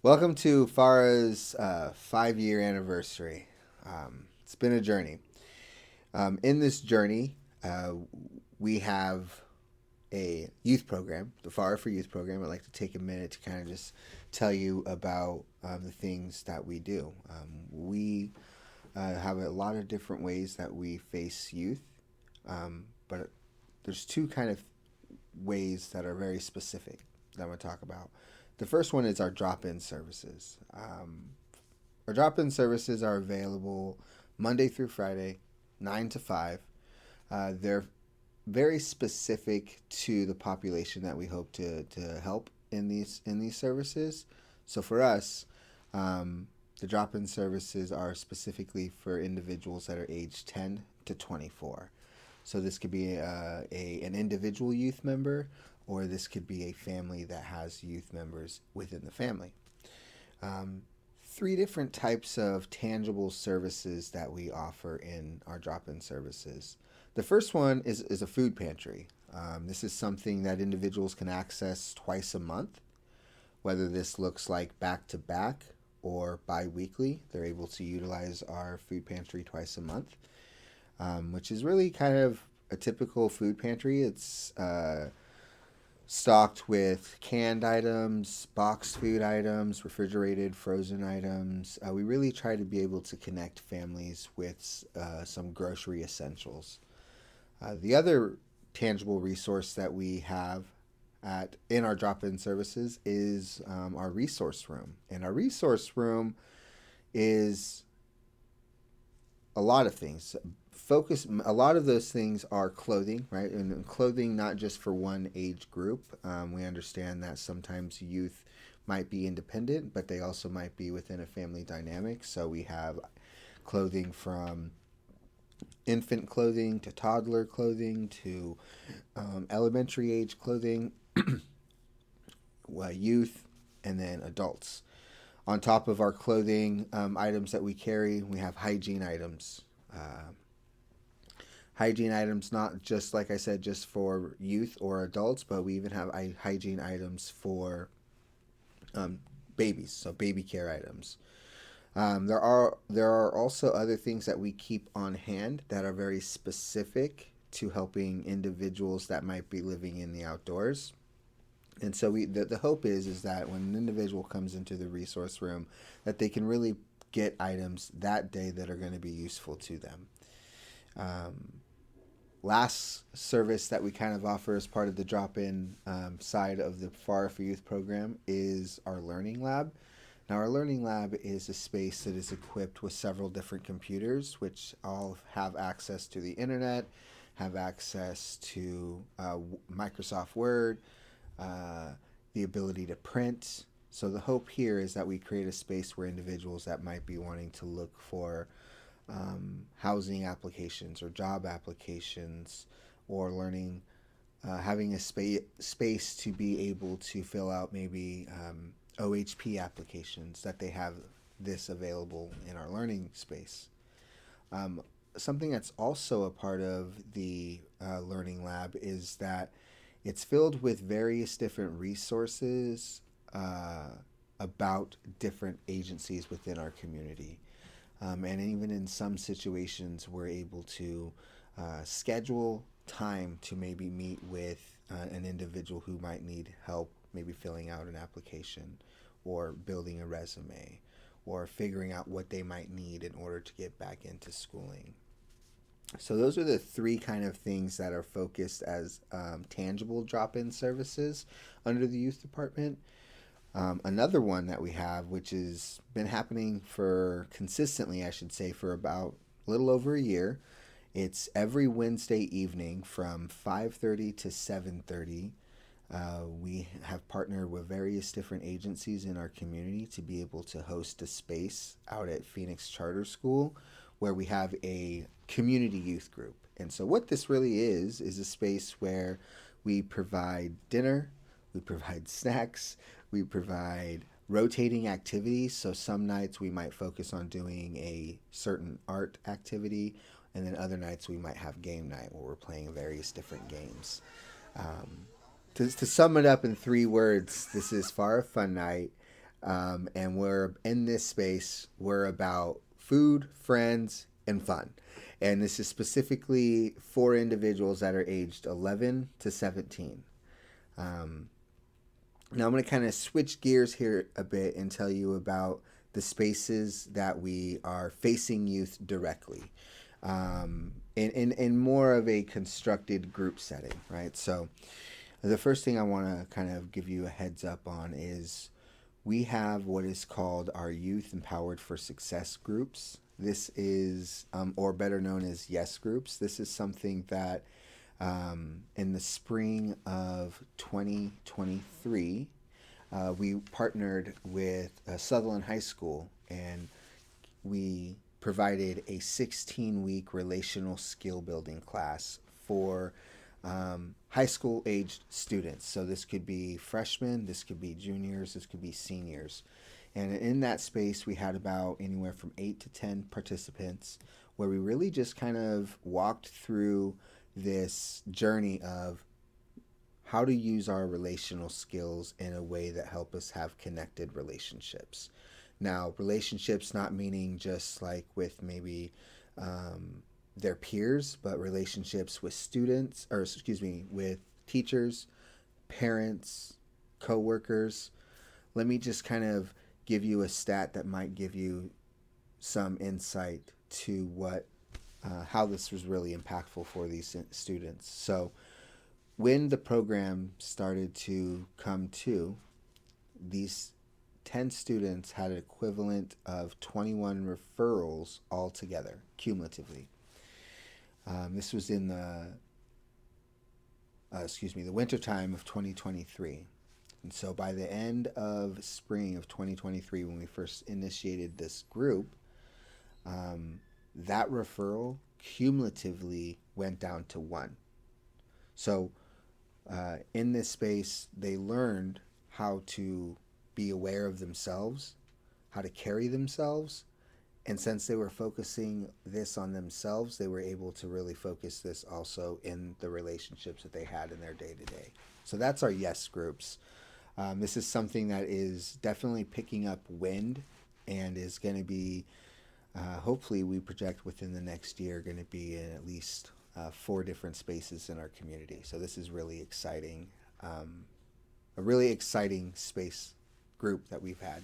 Welcome to FARA's 5 year anniversary. It's been a journey. In this journey, we have a youth program, the FARA4Youth program. I'd like to take a minute to kind of just tell you about the things that we do. We have a lot of different ways that we face youth, but there's two kind of ways that are very specific that I'm going to talk about. The first one is our drop-in services. Our drop-in services are available Monday through Friday, 9 to 5. They're very specific to the population that we hope to help in these services. So for us, the drop-in services are specifically for individuals that are aged 10 to 24. So this could be an individual youth member, or this could be a family that has youth members within the family. Um, Three different types of tangible services that we offer in our drop-in services. The first one is a food pantry. This is something that individuals can access twice a month, whether this looks like back to back or bi weekly. They're able to utilize our food pantry twice a month, which is really kind of a typical food pantry. It's stocked with canned items, boxed food items, refrigerated, frozen items. We really try to be able to connect families with some grocery essentials. The other tangible resource that we have in our drop-in services is our resource room, and our resource room is a lot of things. A lot of those things are clothing, right? And clothing not just for one age group. We understand that sometimes youth might be independent, but they also might be within a family dynamic. So we have clothing from infant clothing to toddler clothing to elementary age clothing, youth, and then adults. On top of our clothing items that we carry, we have hygiene items. Hygiene items, not just, like I said, just for youth or adults, but we even have hygiene items for um, babies, so baby care items. There are also other things that we keep on hand that are very specific to helping individuals that might be living in the outdoors. And so the hope is that when an individual comes into the resource room, that they can really get items that day that are going to be useful to them. Um, Last service that we kind of offer as part of the drop-in side of the FARA4Youth program is our learning lab. Now, our learning lab is a space that is equipped with several different computers, which all have access to the internet, have access to Microsoft Word, uh, the ability to print. So the hope here is that we create a space where individuals that might be wanting to look for housing applications or job applications, or learning, having a space to be able to fill out maybe OHP applications, that they have this available in our learning space. Um, Something that's also a part of the learning lab is that it's filled with various different resources about different agencies within our community. And even in some situations, we're able to schedule time to maybe meet with an individual who might need help, maybe filling out an application or building a resume or figuring out what they might need in order to get back into schooling. So those are the three kind of things that are focused as tangible drop-in services under the youth department. Another one that we have, which has been happening for consistently, I should say, for about a little over a year. It's every Wednesday evening from 5:30 to 7:30. We have partnered with various different agencies in our community to be able to host a space out at Phoenix Charter School where we have a community youth group. And so, what this really is a space where we provide dinner, we provide snacks, we provide rotating activities. So, some nights we might focus on doing a certain art activity, and then other nights we might have game night where we're playing various different games. Um, to sum it up in 3 words, this is FARA Fun Night. And we're in this space, we're about food, friends, and fun. And this is specifically for individuals that are aged 11 to 17. Um, Now, I'm going to kind of switch gears here a bit and tell you about the spaces that we are facing youth directly, in more of a constructed group setting, right? So, the first thing I want to kind of give you a heads up on is we have what is called our Youth Empowered for Success groups. This is, or better known as Yes groups. This is something that in the spring of 2023, we partnered with Sutherland High School, and we provided a 16-week relational skill building class for high school aged students. So this could be freshmen, this could be juniors, this could be seniors. And in that space, we had about anywhere from 8 to 10 participants, where we really just kind of walked through this journey of how to use our relational skills in a way that help us have connected relationships. Now, relationships not meaning just like with maybe their peers, but relationships with students, or excuse me, with teachers, parents, coworkers. Let me just kind of give you a stat that might give you some insight to what how this was really impactful for these students. So, when the program started to come to, these 10 students had an equivalent of 21 referrals altogether, cumulatively. This was in the wintertime of 2023. And so by the end of spring of 2023, when we first initiated this group, that referral cumulatively went down to one. So in this space, they learned how to be aware of themselves, how to carry themselves. And since they were focusing this on themselves, they were able to really focus this also in the relationships that they had in their day to day. So that's our Yes groups. This is something that is definitely picking up wind and is going to be, hopefully, we project within the next year, going to be in at least 4 different spaces in our community. So this is really exciting, a really exciting space group that we've had.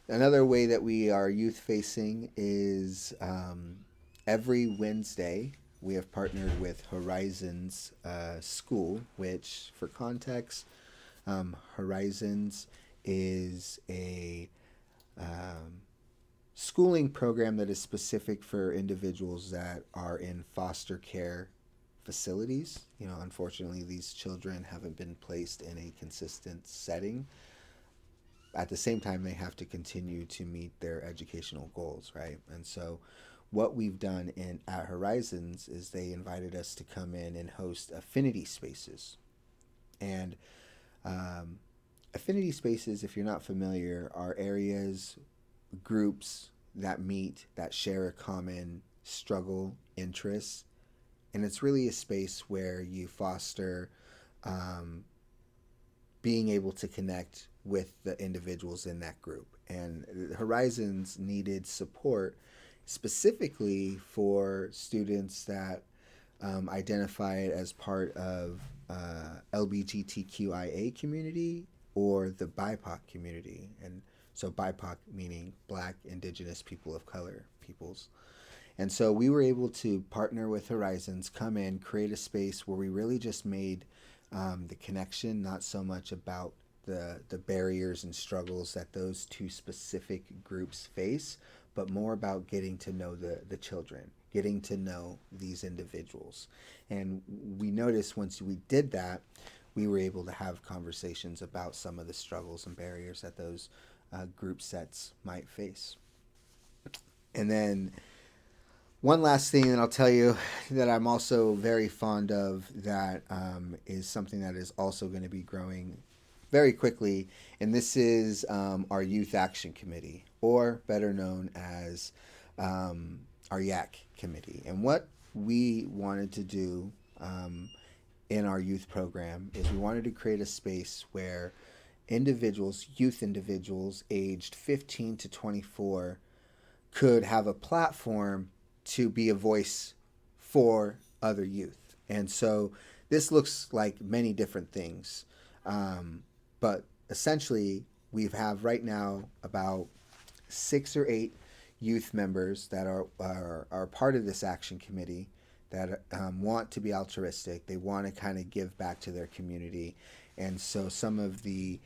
Another way that we are youth facing is every Wednesday we have partnered with Horizons School, which, for context, Horizons is a schooling program that is specific for individuals that are in foster care facilities. You know, unfortunately, these children haven't been placed in a consistent setting. At the same time, they have to continue to meet their educational goals, right? And so what we've done at Horizons is they invited us to come in and host affinity spaces. And affinity spaces, if you're not familiar, are areas, groups that meet, that share a common struggle, interests. And it's really a space where you foster being able to connect with the individuals in that group. And Horizons needed support specifically for students that identify as part of LGBTQIA community or the BIPOC community. And so BIPOC meaning Black, Indigenous, People of Color peoples. And so we were able to partner with Horizons, come in, create a space where we really just made the connection, not so much about the barriers and struggles that those two specific groups face, but more about getting to know the children, getting to know these individuals. And we noticed once we did that, we were able to have conversations about some of the struggles and barriers that those group sets might face. And then one last thing that I'll tell you that I'm also very fond of that is something that is also going to be growing very quickly, and this is our Youth Action Committee, or better known as our YAC Committee. And what we wanted to do, in our youth program is we wanted to create a space where individuals, youth individuals aged 15 to 24, could have a platform to be a voice for other youth. And so this looks like many different things. But essentially, we have right now about 6 or 8 youth members that are part of this action committee that want to be altruistic. They want to kind of give back to their community. And so some of the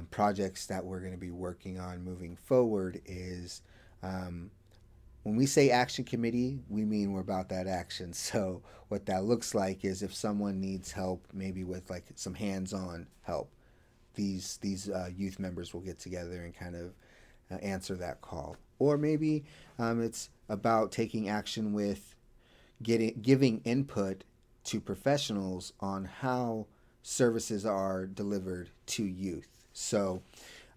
projects that we're going to be working on moving forward is when we say action committee, we mean we're about that action. So what that looks like is if someone needs help, maybe with like some hands-on help, these youth members will get together and kind of answer that call. Or maybe it's about taking action with giving input to professionals on how services are delivered to youth. So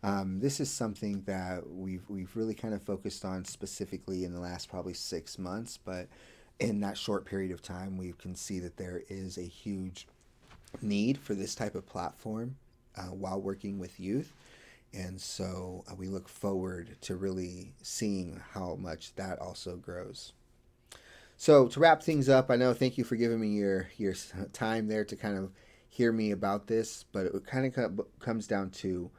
this is something that we've really kind of focused on specifically in the last probably 6 months, but in that short period of time, we can see that there is a huge need for this type of platform while working with youth. And so we look forward to really seeing how much that also grows. So to wrap things up, I know, thank you for giving me your time there to kind of hear me about this, but it kind of comes down to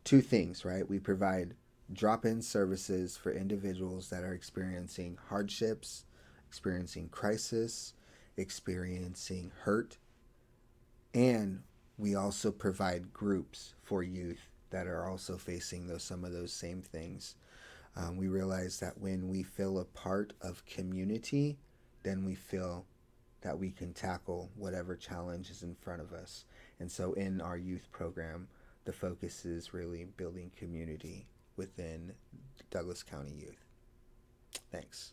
two things, right? We provide drop-in services for individuals that are experiencing hardships, experiencing crisis, experiencing hurt, and we also provide groups for youth that are also facing some of those same things. We realize that when we feel a part of community, then we feel that we can tackle whatever challenge is in front of us. And so in our youth program, the focus is really building community within Douglas County youth. Thanks.